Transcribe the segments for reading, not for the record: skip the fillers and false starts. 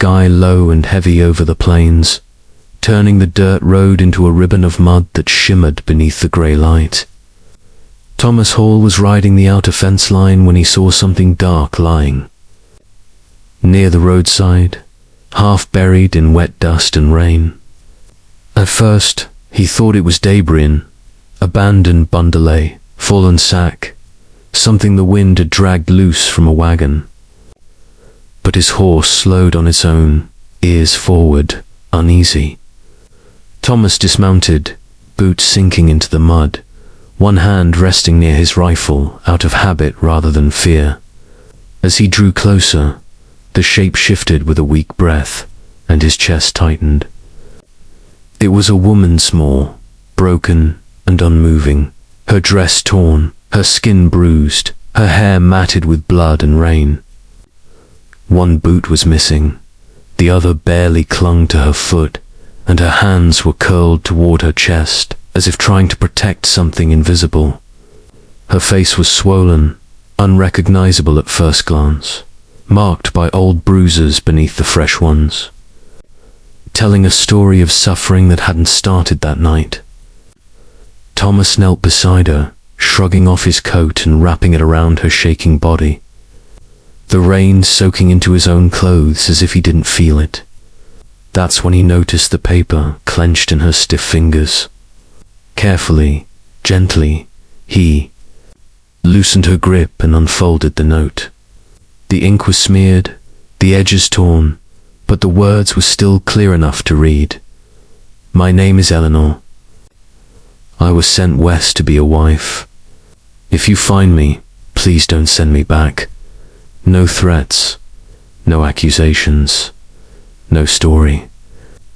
sky low and heavy over the plains, turning the dirt road into a ribbon of mud that shimmered beneath the grey light. Thomas Hall was riding the outer fence line when he saw something dark lying near the roadside, half buried in wet dust and rain. At first, he thought it was debris, abandoned bundelay, fallen sack, something the wind had dragged loose from a wagon. But his horse slowed on its own, ears forward, uneasy. Thomas dismounted, boots sinking into the mud, one hand resting near his rifle out of habit rather than fear. As he drew closer, the shape shifted with a weak breath, and his chest tightened. It was a woman, small, broken and unmoving, her dress torn, her skin bruised, her hair matted with blood and rain. One boot was missing, the other barely clung to her foot, and her hands were curled toward her chest, as if trying to protect something invisible. Her face was swollen, unrecognizable at first glance, marked by old bruises beneath the fresh ones, telling a story of suffering that hadn't started that night. Thomas knelt beside her, shrugging off his coat and wrapping it around her shaking body, the rain soaking into his own clothes as if he didn't feel it. That's when he noticed the paper clenched in her stiff fingers. Carefully, gently, he loosened her grip and unfolded the note. The ink was smeared, the edges torn, but the words were still clear enough to read. My name is Eleanor. I was sent west to be a wife. If you find me, please don't send me back. No threats, no accusations, no story,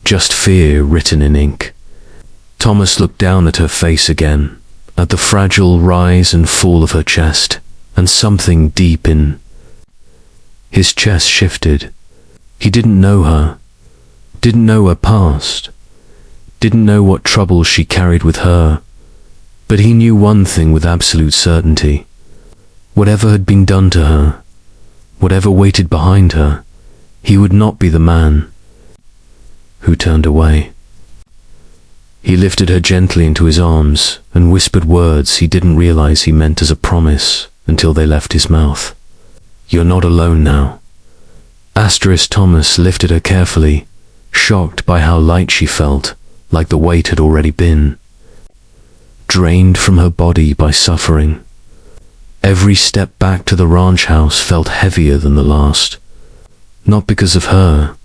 just fear written in ink. Thomas looked down at her face again, at the fragile rise and fall of her chest, and something deep in his chest shifted. He didn't know her, didn't know her past, didn't know what troubles she carried with her, but he knew one thing with absolute certainty. Whatever had been done to her, whatever waited behind her, he would not be the man who turned away. He lifted her gently into his arms and whispered words he didn't realize he meant as a promise until they left his mouth. You're not alone now. Thomas lifted her carefully, shocked by how light she felt, like the weight had already been drained from her body by suffering. Every step back to the ranch house felt heavier than the last, not because of her,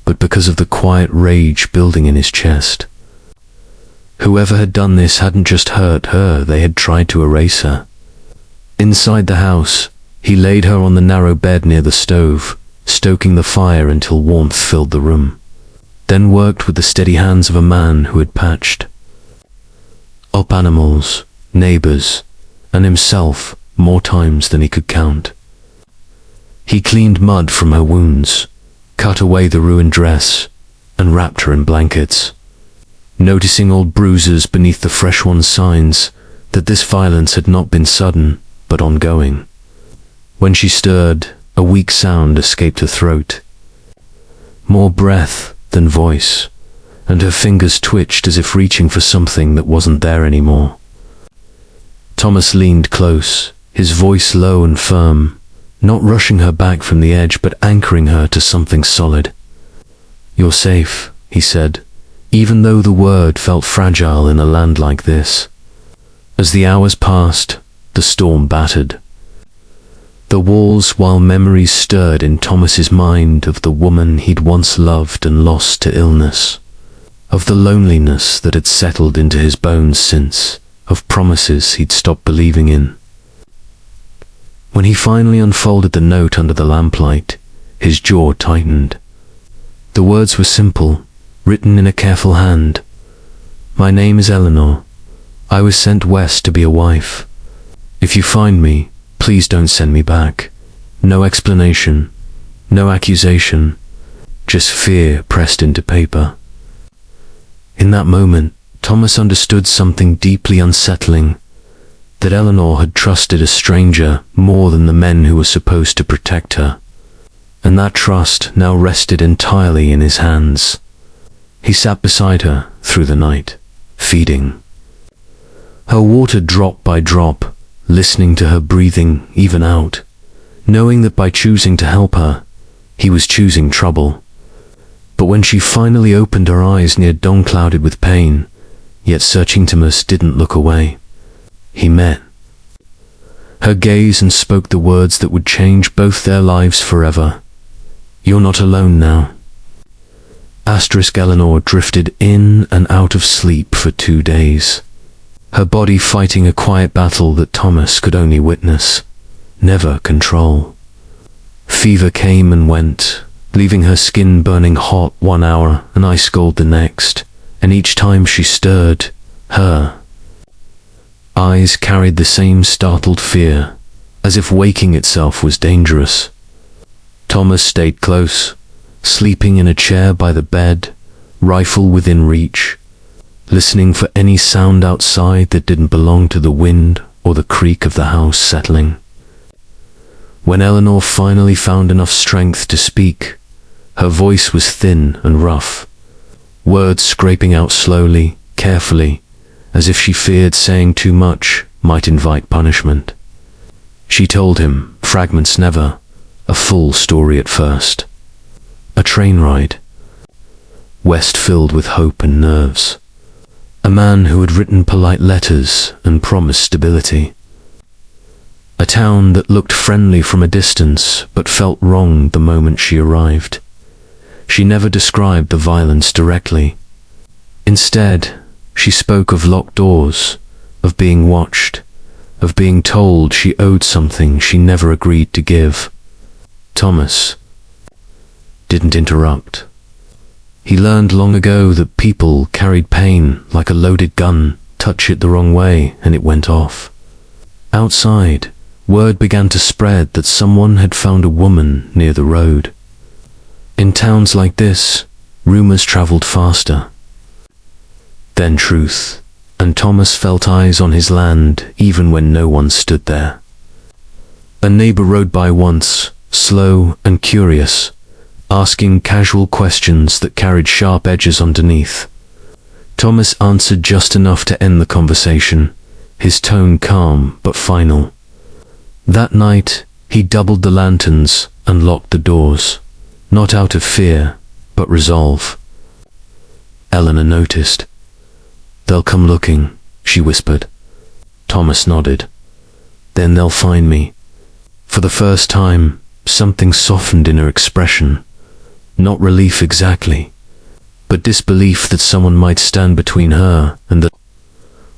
but because of the quiet rage building in his chest. Whoever had done this hadn't just hurt her, they had tried to erase her. Inside the house, he laid her on the narrow bed near the stove, stoking the fire until warmth filled the room, then worked with the steady hands of a man who had patched up animals, neighbors, and himself more times than he could count. He cleaned mud from her wounds, cut away the ruined dress, and wrapped her in blankets, noticing old bruises beneath the fresh ones, signs that this violence had not been sudden, but ongoing. When she stirred, a weak sound escaped her throat, more breath than voice, and her fingers twitched as if reaching for something that wasn't there anymore. Thomas leaned close, his voice low and firm, not rushing her back from the edge, but anchoring her to something solid. You're safe, he said, even though the word felt fragile in a land like this. As the hours passed, the storm battered the walls while memories stirred in Thomas's mind of the woman he'd once loved and lost to illness, of the loneliness that had settled into his bones since, of promises he'd stopped believing in. When he finally unfolded the note under the lamplight, his jaw tightened. The words were simple, written in a careful hand. My name is Eleanor. I was sent west to be a wife. If you find me, please don't send me back. No explanation, no accusation, just fear pressed into paper. In that moment, Thomas understood something deeply unsettling, that Eleanor had trusted a stranger more than the men who were supposed to protect her. and that trust now rested entirely in his hands. He sat beside her through the night, feeding her water drop by drop, listening to her breathing even out, knowing that by choosing to help her, he was choosing trouble. But when she finally opened her eyes near dawn clouded with pain, yet searching Thomas didn't look away. He met her gaze and spoke the words that would change both their lives forever. "You're not alone now." Eleanor drifted in and out of sleep for 2 days, her body fighting a quiet battle that Thomas could only witness, never control. Fever came and went, leaving her skin burning hot 1 hour and ice cold the next, and each time she stirred, her eyes carried the same startled fear, as if waking itself was dangerous. Thomas stayed close, sleeping in a chair by the bed, rifle within reach, listening for any sound outside that didn't belong to the wind or the creak of the house settling. When Eleanor finally found enough strength to speak, her voice was thin and rough, words scraping out slowly, carefully, as if she feared saying too much might invite punishment. She told him, fragments never, a full story at first. A train ride, west filled with hope and nerves. A man who had written polite letters and promised stability. A town that looked friendly from a distance but felt wrong the moment she arrived. She never described the violence directly. Instead, she spoke of locked doors, of being watched, of being told she owed something she never agreed to give. Thomas didn't interrupt. He learned long ago that people carried pain like a loaded gun. Touch it the wrong way and it went off. Outside, word began to spread that someone had found a woman near the road. In towns like this, rumors traveled faster. Then truth, and Thomas felt eyes on his land even when no one stood there. A neighbor rode by once, slow and curious, asking casual questions that carried sharp edges underneath. Thomas answered just enough to end the conversation, his tone calm but final. That night, he doubled the lanterns and locked the doors, not out of fear, but resolve. Eleanor noticed. "They'll come looking," she whispered. Thomas nodded. "Then they'll find me." For the first time, something softened in her expression. Not relief exactly, but disbelief that someone might stand between her and the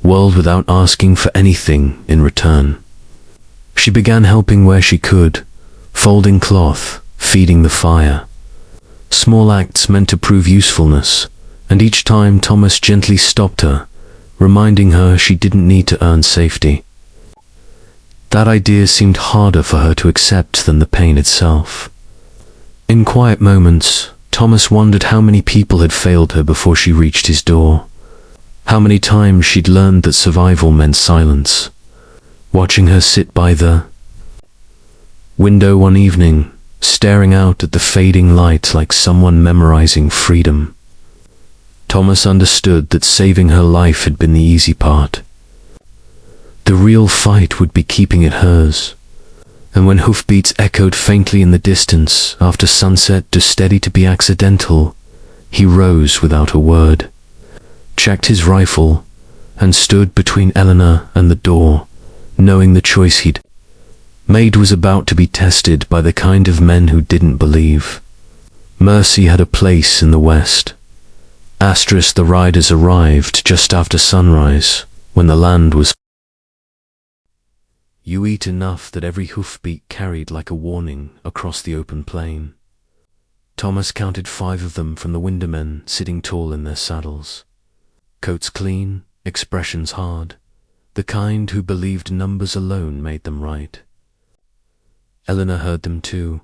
world without asking for anything in return. She began helping where she could, folding cloth, feeding the fire. Small acts meant to prove usefulness, and each time Thomas gently stopped her, reminding her she didn't need to earn safety. That idea seemed harder for her to accept than the pain itself. In quiet moments, Thomas wondered how many people had failed her before she reached his door. How many times she'd learned that survival meant silence. Watching her sit by the window one evening, staring out at the fading light like someone memorizing freedom. Thomas understood that saving her life had been the easy part. The real fight would be keeping it hers. And when hoofbeats echoed faintly in the distance after sunset too steady to be accidental, he rose without a word, checked his rifle, and stood between Eleanor and the door, knowing the choice he'd made was about to be tested by the kind of men who didn't believe. Mercy had a place in the West. The riders arrived just after sunrise, when the land was you eat enough that every hoofbeat carried like a warning across the open plain. Thomas counted 5 of them from the windermen sitting tall in their saddles. Coats clean, expressions hard, the kind who believed numbers alone made them right. Eleanor heard them too.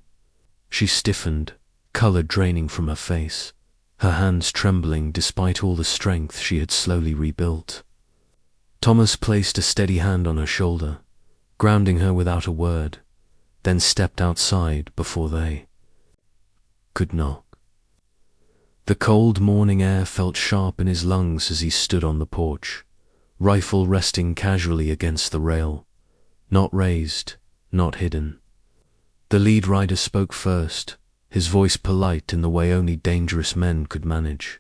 She stiffened, color draining from her face, her hands trembling despite all the strength she had slowly rebuilt. Thomas placed a steady hand on her shoulder, grounding her without a word, then stepped outside before they could knock. The cold morning air felt sharp in his lungs as he stood on the porch, rifle resting casually against the rail, not raised, not hidden. The lead rider spoke first, his voice polite in the way only dangerous men could manage.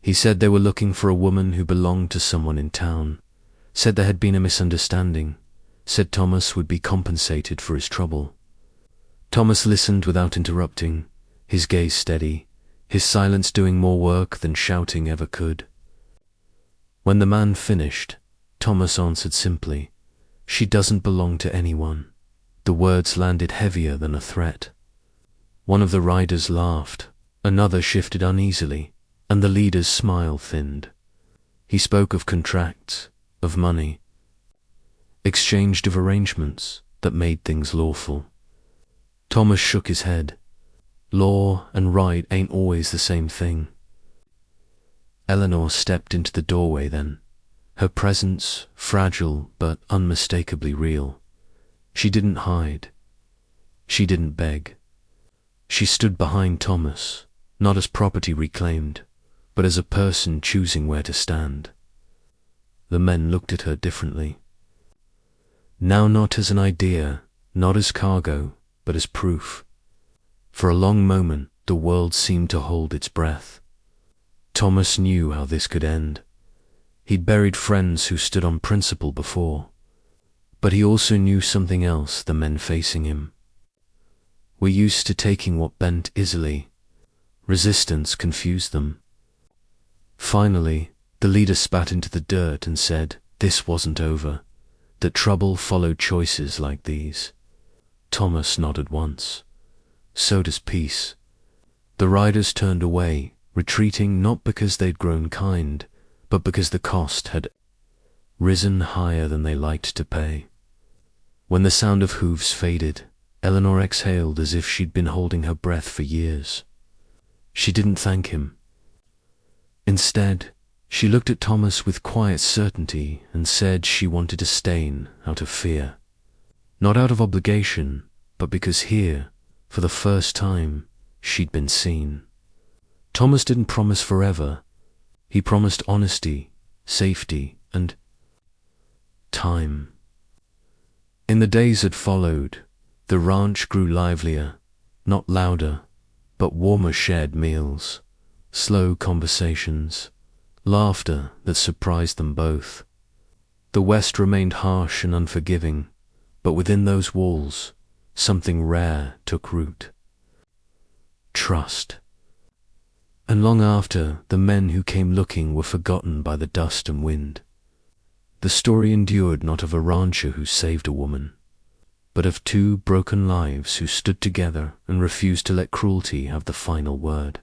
He said they were looking for a woman who belonged to someone in town, said there had been a misunderstanding, said Thomas would be compensated for his trouble. Thomas listened without interrupting, his gaze steady, his silence doing more work than shouting ever could. When the man finished, Thomas answered simply, "She doesn't belong to anyone." The words landed heavier than a threat. One of the riders laughed, another shifted uneasily, and the leader's smile thinned. He spoke of contracts, of money, exchanged of arrangements that made things lawful. Thomas shook his head. Law and right ain't always the same thing. Eleanor stepped into the doorway then, her presence fragile but unmistakably real. She didn't hide. She didn't beg. She stood behind Thomas, not as property reclaimed, but as a person choosing where to stand. The men looked at her differently. Now not as an idea, not as cargo, but as proof. For a long moment, the world seemed to hold its breath. Thomas knew how this could end. He'd buried friends who stood on principle before, but he also knew something else the men facing him were used to taking what bent easily. Resistance confused them. Finally, the leader spat into the dirt and said this wasn't over, that trouble followed choices like these. Thomas nodded once. So does peace. The riders turned away, retreating not because they'd grown kind, but because the cost had risen higher than they liked to pay. When the sound of hooves faded, Eleanor exhaled as if she'd been holding her breath for years. She didn't thank him. Instead, she looked at Thomas with quiet certainty and said she wanted to stain out of fear. Not out of obligation, but because here, for the first time, she'd been seen. Thomas didn't promise forever. He promised honesty, safety, and time. In the days that followed, the ranch grew livelier, not louder, but warmer shared meals, slow conversations, laughter that surprised them both. The West remained harsh and unforgiving, but within those walls, something rare took root. Trust. And long after, the men who came looking were forgotten by the dust and wind. The story endured not of a rancher who saved a woman, but of two broken lives who stood together and refused to let cruelty have the final word.